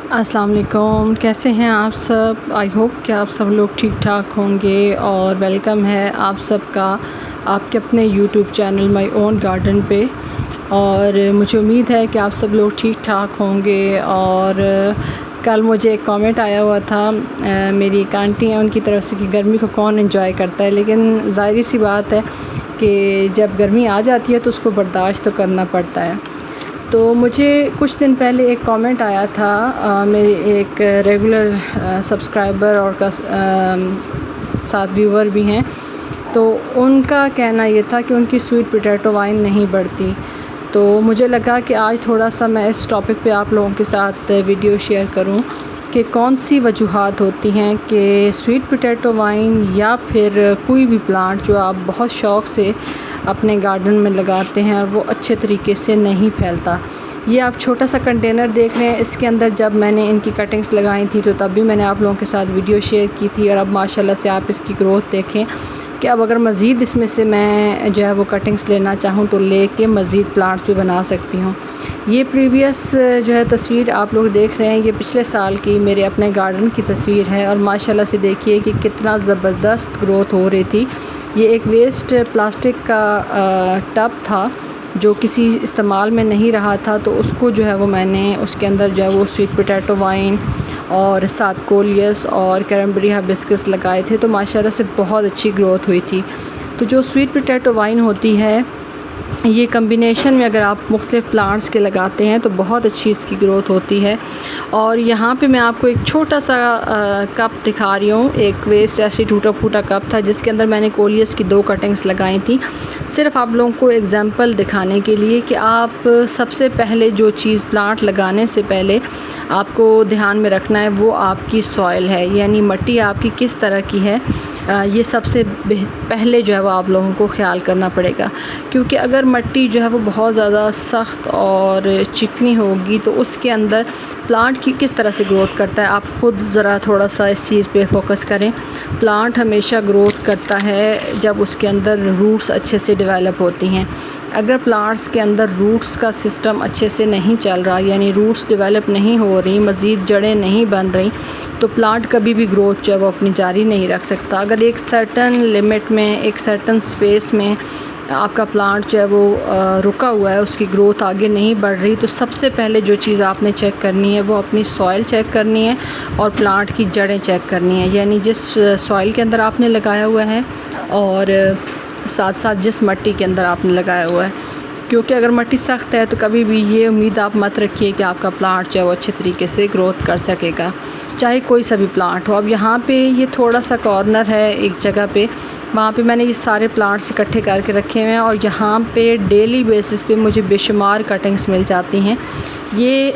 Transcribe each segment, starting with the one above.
अस्सलाम वालेकुम, कैसे हैं आप सब। आई होप कि आप सब लोग ठीक ठाक होंगे और वेलकम है आप सबका आपके अपने YouTube channel my own garden पे। और मुझे उम्मीद है कि आप सब लोग ठीक ठाक होंगे। और कल मुझे एक कमेंट आया हुआ था मेरी एक आंटी हैं उनकी तरफ से कि गर्मी को कौन एंजॉय करता है, लेकिन ज़ाहिर सी बात है कि जब गर्मी आ जाती है तो उसको बर्दाश्त तो करना पड़ता है। तो मुझे कुछ दिन पहले एक कमेंट आया था मेरे एक रेगुलर सब्सक्राइबर और साथ व्यूवर भी हैं, तो उनका कहना ये था कि उनकी स्वीट पोटैटो वाइन नहीं बढ़ती। तो मुझे लगा कि आज थोड़ा सा मैं इस टॉपिक पे आप लोगों के साथ वीडियो शेयर करूं कि कौन सी वजूहात होती हैं कि स्वीट पोटैटो वाइन या फिर कोई भी प्लांट जो आप बहुत शौक़ से अपने गार्डन में लगाते हैं और वो अच्छे तरीके से नहीं फैलता। ये आप छोटा सा कंटेनर देख रहे हैं, इसके अंदर जब मैंने इनकी कटिंग्स लगाई थी तो तब भी मैंने आप लोगों के साथ वीडियो शेयर की थी। और अब माशाल्लाह से आप इसकी ग्रोथ देखें कि अब अगर मज़ीद इसमें से मैं जो है वो कटिंग्स लेना चाहूँ तो लेके मज़ीद प्लांट्स भी बना सकती हूँ। ये प्रीवियस जो है तस्वीर आप लोग देख रहे हैं, ये पिछले साल की मेरे अपने गार्डन की तस्वीर है। और माशाल्लाह से देखिए कि कितना ज़बरदस्त ग्रोथ हो रही थी। ये एक वेस्ट प्लास्टिक का टब था जो किसी इस्तेमाल में नहीं रहा था, तो उसको जो है वो मैंने उसके अंदर जो है वो स्वीट पोटैटो वाइन और साथ कोलियस और क्रैनबेरी हिबिस्कस लगाए थे। तो माशाल्लाह से बहुत अच्छी ग्रोथ हुई थी। तो जो स्वीट पोटैटो वाइन होती है ये कम्बिनेशन में अगर आप मुख्तलिफ़ प्लांट्स के लगाते हैं तो बहुत अच्छी इसकी ग्रोथ होती है। और यहाँ पे मैं आपको एक छोटा सा कप दिखा रही हूँ। एक वेस्ट ऐसे टूटा फूटा कप था जिसके अंदर मैंने कोलियस की 2 कटिंग्स लगाई थी, सिर्फ आप लोगों को एग्जांपल दिखाने के लिए कि आप सबसे पहले जो चीज़ प्लांट लगाने से पहले आपको ध्यान में रखना है वो आपकी सॉइल है, यानी मिट्टी आपकी किस तरह की है। ये सबसे पहले जो है वो आप लोगों को ख्याल करना पड़ेगा, क्योंकि अगर मिट्टी जो है वो बहुत ज़्यादा सख्त और चिकनी होगी तो उसके अंदर प्लांट की किस तरह से ग्रोथ करता है। आप ख़ुद ज़रा थोड़ा सा इस चीज़ पे फोकस करें। प्लांट हमेशा ग्रोथ करता है जब उसके अंदर रूट्स अच्छे से डेवलप होती हैं। अगर प्लांट्स के अंदर रूट्स का सिस्टम अच्छे से नहीं चल रहा, यानी रूट्स डेवलप नहीं हो रही, मज़ीद जड़ें नहीं बन रही, तो प्लांट कभी भी ग्रोथ जो है वो अपनी जारी नहीं रख सकता। अगर एक सर्टन लिमिट में, एक सर्टन स्पेस में आपका प्लांट जो है वो रुका हुआ है, उसकी ग्रोथ आगे नहीं बढ़ रही, तो सबसे पहले जो चीज़ आपने चेक करनी है वो अपनी सॉइल चेक करनी है और प्लांट की जड़ें चेक करनी है, यानी जिस सॉइल के अंदर आपने लगाया हुआ है और साथ साथ जिस मिट्टी के अंदर आपने लगाया हुआ है। क्योंकि अगर मिट्टी सख्त है तो कभी भी ये उम्मीद आप मत रखिए कि आपका प्लांट जो है वो अच्छे तरीके से ग्रोथ कर सकेगा, चाहे कोई सा भी प्लांट हो। अब यहाँ पे ये थोड़ा सा कॉर्नर है एक जगह पे, वहाँ पे मैंने ये सारे प्लांट्स इकट्ठे करके रखे हुए हैं और यहाँ पे डेली बेसिस पे मुझे बेशुमार कटिंग्स मिल जाती हैं। ये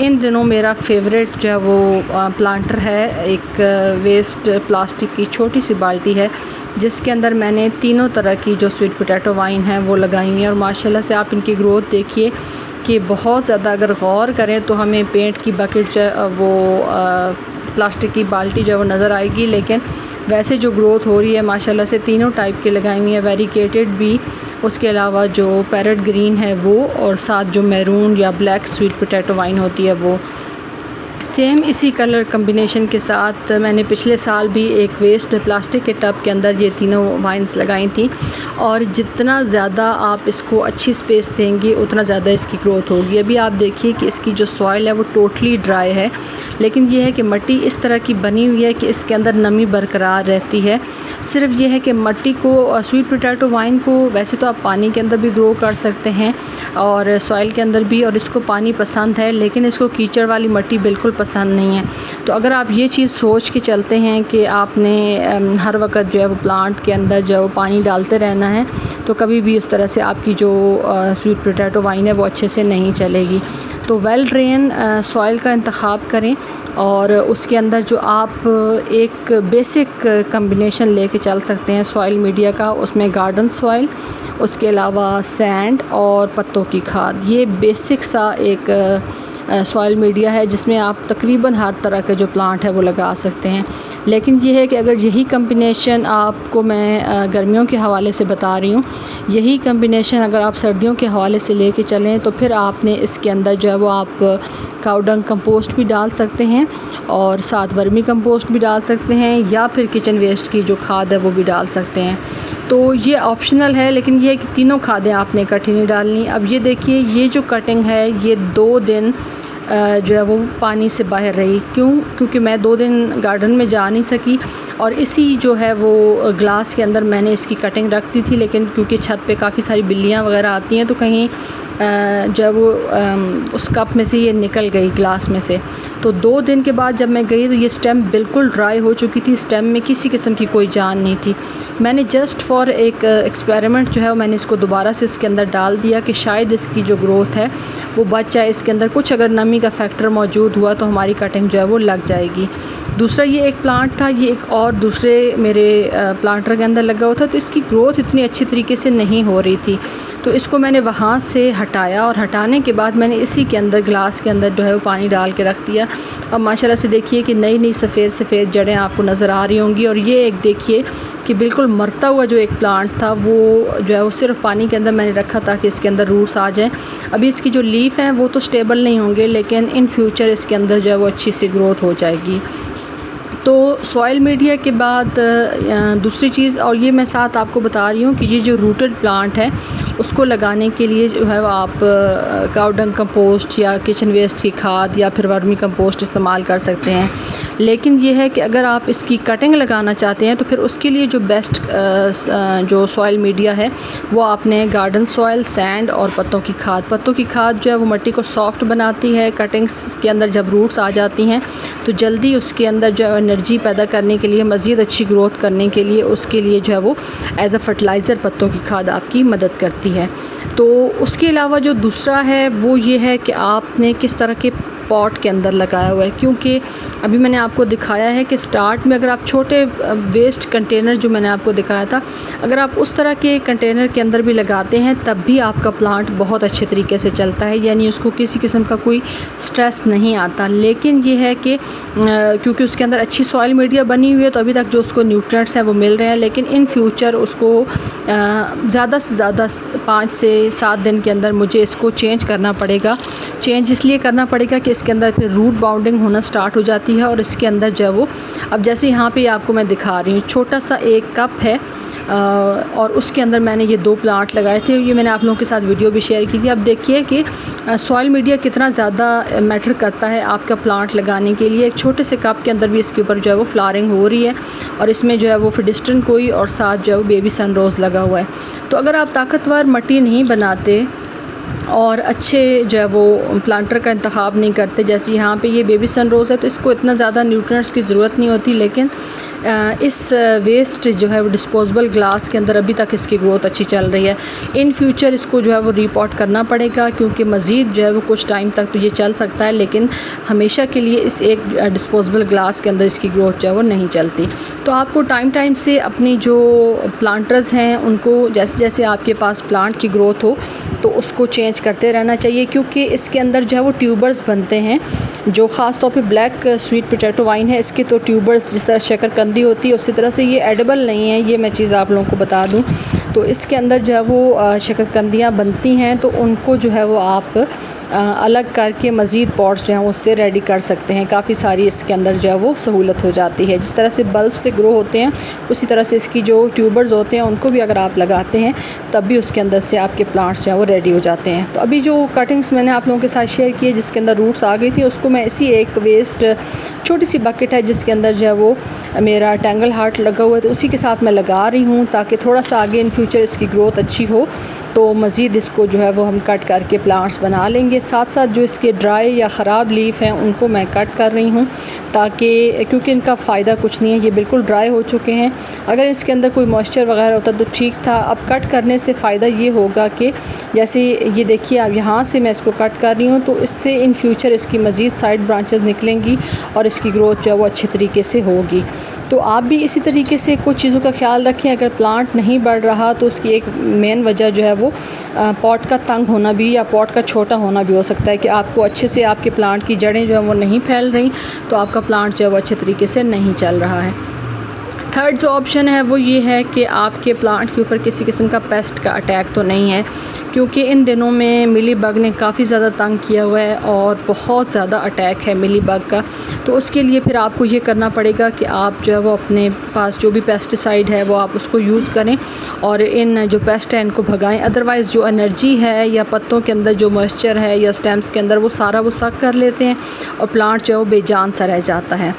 इन दिनों मेरा फेवरेट जो है वो प्लांटर है। एक वेस्ट प्लास्टिक की छोटी सी बाल्टी है जिसके अंदर मैंने तीनों तरह की जो स्वीट पोटैटो वाइन है वो लगाई हुई है। और माशाल्लाह से आप इनकी ग्रोथ देखिए कि बहुत ज़्यादा, अगर गौर करें तो हमें पेंट की बकेट जो है वो प्लास्टिक की बाल्टी जो है वो नज़र आएगी, लेकिन वैसे जो ग्रोथ हो रही है माशाल्लाह से तीनों टाइप की लगाई हुई है, वेरीकेटेड भी, उसके अलावा जो पैरेट ग्रीन है वो, और साथ जो मैरून या ब्लैक स्वीट पोटैटो वाइन होती है वो। सेम इसी कलर कम्बिनेशन के साथ मैंने पिछले साल भी एक वेस्ट प्लास्टिक के टब के अंदर ये तीनों वाइन्स लगाई थी। और जितना ज़्यादा आप इसको अच्छी स्पेस देंगे उतना ज़्यादा इसकी ग्रोथ होगी। अभी आप देखिए कि इसकी जो सॉइल है वो टोटली ड्राई है, लेकिन ये है कि मिट्टी इस तरह की बनी हुई है कि इसके अंदर नमी बरकरार रहती है। सिर्फ ये है कि मिट्टी को, स्वीट पोटैटो वाइन को वैसे तो आप पानी के अंदर भी ग्रो कर सकते हैं और सॉइल के अंदर भी, और इसको पानी पसंद है, लेकिन इसको कीचड़ वाली मिट्टी बिल्कुल पसंद नहीं है। तो अगर आप ये चीज़ सोच के चलते हैं कि आपने हर वक्त जो है वो प्लांट के अंदर जो है वो पानी डालते रहना है, तो कभी भी इस तरह से आपकी जो स्वीट पोटैटो वाइन है वो अच्छे से नहीं चलेगी। तो वेल ड्रेन सॉइल का इंतखाब करें और उसके अंदर जो आप एक बेसिक कम्बिनेशन लेके चल सकते हैं सॉइल मीडिया का, उसमें गार्डन सॉइल, उसके अलावा सैंड और पत्तों की खाद। ये बेसिक सा एक सॉइल मीडिया है जिसमें आप तकरीबन हर तरह के जो प्लांट है वो लगा सकते हैं। लेकिन ये है कि अगर यही कम्बिनेशन आपको मैं गर्मियों के हवाले से बता रही हूँ, यही कम्बिनेशन अगर आप सर्दियों के हवाले से लेके चलें तो फिर आपने इसके अंदर जो है वो आप काऊ डंग कंपोस्ट भी डाल सकते हैं और साथ वर्मी कंपोस्ट भी डाल सकते हैं, या फिर किचन वेस्ट की जो खाद है वो भी डाल सकते हैं। तो ये ऑप्शनल है, लेकिन ये है कि तीनों खादें आपने इकट्ठी नहीं डालनी। अब ये देखिए, ये जो कटिंग है ये 2 दिन जो है वो पानी से बाहर रही। क्योंकि मैं 2 दिन गार्डन में जा नहीं सकी और इसी जो है वो ग्लास के अंदर मैंने इसकी कटिंग रख दी थी, लेकिन क्योंकि छत पे काफ़ी सारी बिल्लियाँ वगैरह आती हैं तो कहीं जो है वो उस कप में से ये निकल गई ग्लास में से। तो 2 दिन के बाद जब मैं गई तो ये स्टेम बिल्कुल ड्राई हो चुकी थी, स्टेम में किसी किस्म की कोई जान नहीं थी। मैंने जस्ट फॉर एक एक्सपेरिमेंट जो है मैंने इसको दोबारा से इसके अंदर डाल दिया कि शायद इसकी जो ग्रोथ है वो बच जाए, इसके अंदर कुछ अगर नमी का फैक्टर मौजूद हुआ तो हमारी कटिंग जो है वो लग जाएगी। दूसरा ये एक प्लांट था, ये एक और दूसरे मेरे प्लांटर के अंदर लगा हुआ था, तो इसकी ग्रोथ इतनी अच्छी तरीके से नहीं हो रही थी। तो इसको मैंने वहाँ से हटाया और हटाने के बाद मैंने इसी के अंदर ग्लास के अंदर जो है वो पानी डाल के रख दिया। अब माशाल्लाह से देखिए कि नई नई सफ़ेद जड़ें आपको नज़र आ रही होंगी। और ये एक देखिए कि बिल्कुल मरता हुआ जो एक प्लांट था वो जो है वो सिर्फ पानी के अंदर मैंने रखा ताकि इसके अंदर रूट्स आ जाएँ। अभी इसकी जो लीफ हैं वो तो स्टेबल नहीं होंगे, लेकिन इन फ्यूचर इसके अंदर जो है वो अच्छी सी ग्रोथ हो जाएगी। तो सॉइल मीडिया के बाद दूसरी चीज़, और ये मैं साथ आपको बता रही हूँ कि ये जो रूटेड प्लांट है उसको लगाने के लिए जो है आप काऊ डंग कंपोस्ट या किचन वेस्ट की खाद या फिर वर्मी कंपोस्ट इस्तेमाल कर सकते हैं। लेकिन ये है कि अगर आप इसकी कटिंग लगाना चाहते हैं तो फिर उसके लिए जो बेस्ट जो सॉइल मीडिया है वो आपने गार्डन सॉइल, सैंड और पत्तों की खाद जो है वो मिट्टी को सॉफ्ट बनाती है। कटिंग्स के अंदर जब रूट्स आ जाती हैं तो जल्दी उसके अंदर जो है एनर्जी पैदा करने के लिए, मज़ीद अच्छी ग्रोथ करने के लिए, उसके लिए जो है वो एज़ अ फर्टिलाइज़र पत्तों की खाद आपकी मदद करती है। तो उसके अलावा जो दूसरा है वो ये है कि आपने किस तरह के पॉट के अंदर लगाया हुआ है, क्योंकि अभी मैंने आपको दिखाया है कि स्टार्ट में अगर आप छोटे वेस्ट कंटेनर जो मैंने आपको दिखाया था, अगर आप उस तरह के कंटेनर के अंदर भी लगाते हैं तब भी आपका प्लांट बहुत अच्छे तरीके से चलता है, यानी उसको किसी किस्म का कोई स्ट्रेस नहीं आता। लेकिन ये है कि क्योंकि उसके अंदर अच्छी सॉइल मीडिया बनी हुई है तो अभी तक जो उसको न्यूट्रिएंट्स हैं वो मिल रहे हैं, लेकिन इन फ्यूचर उसको ज़्यादा से ज़्यादा 5 से 7 दिन के अंदर मुझे इसको चेंज करना पड़ेगा। चेंज इसलिए करना पड़ेगा कि इसके अंदर फिर रूट बाउंडिंग होना स्टार्ट हो जाती है और इसके अंदर जो है वो, अब जैसे यहाँ पे आपको मैं दिखा रही हूँ, छोटा सा एक कप है और उसके अंदर मैंने ये 2 प्लांट लगाए थे। ये मैंने आप लोगों के साथ वीडियो भी शेयर की थी। अब देखिए कि सॉइल मीडिया कितना ज़्यादा मैटर करता है आपका प्लांट लगाने के लिए। एक छोटे से कप के अंदर भी इसके ऊपर जो है वो फ्लावरिंग हो रही है और इसमें जो है वो फिडिस्टन कोई और साथ जो है वो बेबी सनरोज़ लगा हुआ है। तो अगर आप ताकतवर मिट्टी नहीं बनाते और अच्छे जो है वो प्लांटर का इंतखाब नहीं करते, जैसे यहाँ पे ये बेबी सनरोज़ है तो इसको इतना ज़्यादा न्यूट्रिएंट्स की ज़रूरत नहीं होती, लेकिन इस वेस्ट जो है वो डिस्पोजेबल ग्लास के अंदर अभी तक इसकी ग्रोथ अच्छी चल रही है। इन फ्यूचर इसको जो है वो रिपोर्ट करना पड़ेगा, क्योंकि मज़ीद जो है वो कुछ टाइम तक तो ये चल सकता है, लेकिन हमेशा के लिए इस एक डिस्पोजेबल ग्लास के अंदर इसकी ग्रोथ जो है वो नहीं चलती। तो आपको टाइम से अपनी जो प्लांटर्स हैं उनको, जैसे जैसे आपके पास प्लांट की ग्रोथ हो तो उसको चेंज करते रहना चाहिए, क्योंकि इसके अंदर जो है वो ट्यूबर्स बनते हैं जो ख़ास तौर पे ब्लैक स्वीट पोटैटो वाइन है, इसके तो ट्यूबर्स जिस तरह शकरकंदी होती है उसी तरह से ये एडिबल नहीं है। ये मैं चीज़ आप लोगों को बता दूं, तो इसके अंदर जो है वो शकरकंदियाँ बनती हैं, तो उनको जो है वो आप अलग करके मज़ीद पॉट्स जो हैं उससे रेडी कर सकते हैं। काफ़ी सारी इसके अंदर जो है वो सहूलत हो जाती है। जिस तरह से बल्ब से ग्रो होते हैं उसी तरह से इसकी जो ट्यूबर्स होते हैं उनको भी अगर आप लगाते हैं तब भी उसके अंदर से आपके प्लांट्स जो है वो रेडी हो जाते हैं। तो अभी जो कटिंग्स मैंने आप लोगों के साथ शेयर की है जिसके अंदर रूट्स आ गई थी, उसको मैं इसी एक वेस्ट छोटी सी बकेट है जिसके अंदर जो है वो मेरा टैंगल हार्ट लगा हुआ है, तो उसी के साथ मैं लगा रही हूँ ताकि थोड़ा सा आगे इन फ्यूचर इसकी ग्रोथ अच्छी हो, तो मज़ीद इसको जो है वो हम कट करके प्लांट्स बना लेंगे। साथ साथ जो इसके ड्राई या ख़राब लीफ हैं उनको मैं कट कर रही हूँ, ताकि क्योंकि इनका फ़ायदा कुछ नहीं है, ये बिल्कुल ड्राई हो चुके हैं। अगर इसके अंदर कोई मॉइस्चर वगैरह होता तो ठीक था। अब कट करने से फ़ायदा ये होगा कि जैसे ये देखिए अब यहाँ से मैं इसको कट कर रही हूँ, तो इससे इन फ्यूचर इसकी मज़ीद साइड ब्रांचेस निकलेंगी और इसकी ग्रोथ जो है वो अच्छे तरीके से होगी। तो आप भी इसी तरीके से कुछ चीज़ों का ख्याल रखें। अगर प्लांट नहीं बढ़ रहा तो उसकी एक मेन वजह जो है वो पॉट का तंग होना भी या पॉट का छोटा होना भी हो सकता है कि आपको अच्छे से आपके प्लांट की जड़ें जो है वो नहीं फैल रही, तो आपका प्लांट जो है वो अच्छे तरीके से नहीं चल रहा है। थर्ड जो ऑप्शन है वो ये है कि आपके प्लांट के ऊपर किसी किस्म का पेस्ट का अटैक तो नहीं है, क्योंकि इन दिनों में मिली बग ने काफ़ी ज़्यादा तंग किया हुआ है और बहुत ज़्यादा अटैक है मिली बग का। तो उसके लिए फिर आपको ये करना पड़ेगा कि आप जो है वो अपने पास जो भी पेस्टिसाइड है वो आप उसको यूज़ करें और इन जो पेस्ट है इनको भगाएं। अदरवाइज़ जो एनर्जी है या पत्तों के अंदर जो मॉइस्चर है या स्टेम्स के अंदर वो सारा वो सक कर लेते हैं और प्लांट जो है वो बेजान सा रह जाता है।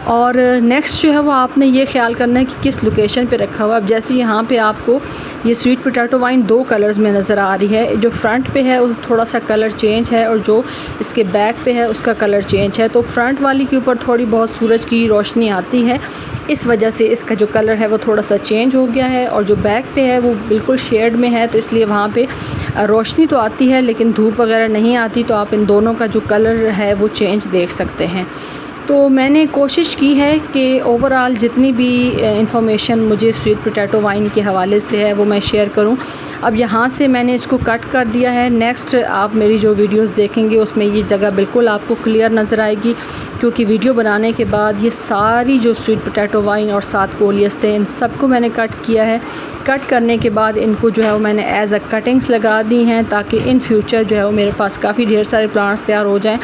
और नेक्स्ट जो है वो आपने ये ख्याल करना है कि किस लोकेशन पे रखा हुआ है। अब जैसे यहाँ पे आपको ये स्वीट पोटैटो वाइन 2 कलर्स में नज़र आ रही है। जो फ्रंट पे है वो थोड़ा सा कलर चेंज है और जो इसके बैक पे है उसका कलर चेंज है। तो फ्रंट वाली के ऊपर थोड़ी बहुत सूरज की रोशनी आती है, इस वजह से इसका जो कलर है वो थोड़ा सा चेंज हो गया है। और जो बैक पे है वो बिल्कुल शेड में है, तो इसलिए वहाँ पे रोशनी तो आती है लेकिन धूप वगैरह नहीं आती। तो आप इन दोनों का जो कलर है वो चेंज देख सकते हैं। तो मैंने कोशिश की है कि ओवरऑल जितनी भी इंफॉर्मेशन मुझे स्वीट पोटैटो वाइन के हवाले से है वो मैं शेयर करूं। अब यहाँ से मैंने इसको कट कर दिया है। नेक्स्ट आप मेरी जो वीडियोस देखेंगे उसमें ये जगह बिल्कुल आपको क्लियर नज़र आएगी, क्योंकि वीडियो बनाने के बाद ये सारी जो स्वीट पोटैटो वाइन और 7 कोलियस थे इन सबको मैंने कट किया है। कट करने के बाद इनको जो है वो मैंने एज अ कटिंग्स लगा दी हैं, ताकि इन फ्यूचर जो है वो मेरे पास काफ़ी ढेर सारे प्लांट्स तैयार हो जाएं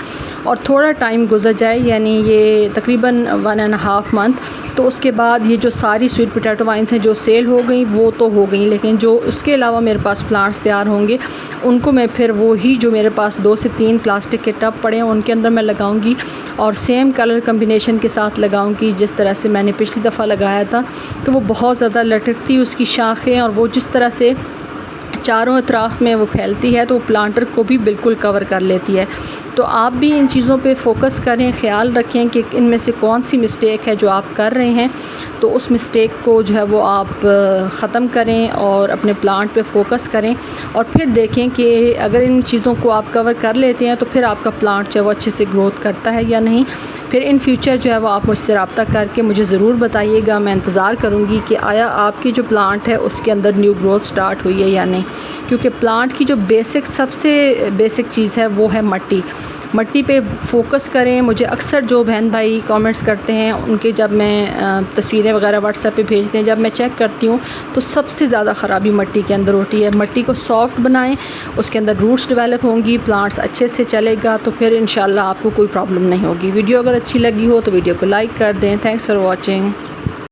और थोड़ा टाइम गुजर जाए, यानी ये तकरीबन 1.5 मंथ। तो उसके बाद ये जो सारी स्वीट पोटैटो वाइन्स हैं जो सेल हो गई वो तो हो गई, लेकिन जो उसके अलावा मेरे पास प्लांट्स तैयार होंगे उनको मैं फिर वो ही जो मेरे पास 2 से 3 प्लास्टिक के टब पड़े हैं उनके अंदर मैं लगाऊंगी और सेम कलर कम्बिनेशन के साथ लगाऊंगी जिस तरह से मैंने पिछली दफ़ा लगाया था। तो वो बहुत ज़्यादा लटकती उसकी शाखें और वो जिस तरह से चारों अतराफ़ में वो फैलती है तो वो प्लांटर को भी बिल्कुल कवर कर लेती है। तो आप भी इन चीज़ों पे फोकस करें, ख्याल रखें कि इनमें से कौन सी मिस्टेक है जो आप कर रहे हैं, तो उस मिस्टेक को जो है वो आप ख़त्म करें और अपने प्लांट पे फोकस करें और फिर देखें कि अगर इन चीज़ों को आप कवर कर लेते हैं तो फिर आपका प्लांट जो है वो अच्छे से ग्रोथ करता है या नहीं। फिर इन फ्यूचर जो है वो आप मुझसे रब्ता करके मुझे ज़रूर बताइएगा। मैं इंतज़ार करूँगी कि आया आपकी जो प्लांट है उसके अंदर न्यू ग्रोथ स्टार्ट हुई है या नहीं, क्योंकि प्लांट की जो सबसे बेसिक चीज़ है वो है मट्टी। मट्टी पे फोकस करें। मुझे अक्सर जो बहन भाई कमेंट्स करते हैं उनके जब मैं तस्वीरें वगैरह व्हाट्सएप पे भेजते हैं, जब मैं चेक करती हूँ तो सबसे ज़्यादा ख़राबी मट्टी के अंदर होती है। मट्टी को सॉफ्ट बनाएं, उसके अंदर रूट्स डेवलप होंगी, प्लांट्स अच्छे से चलेगा, तो फिर इंशाल्लाह आपको कोई प्रॉब्लम नहीं होगी। वीडियो अगर अच्छी लगी हो तो वीडियो को लाइक कर दें। Thanks for watching.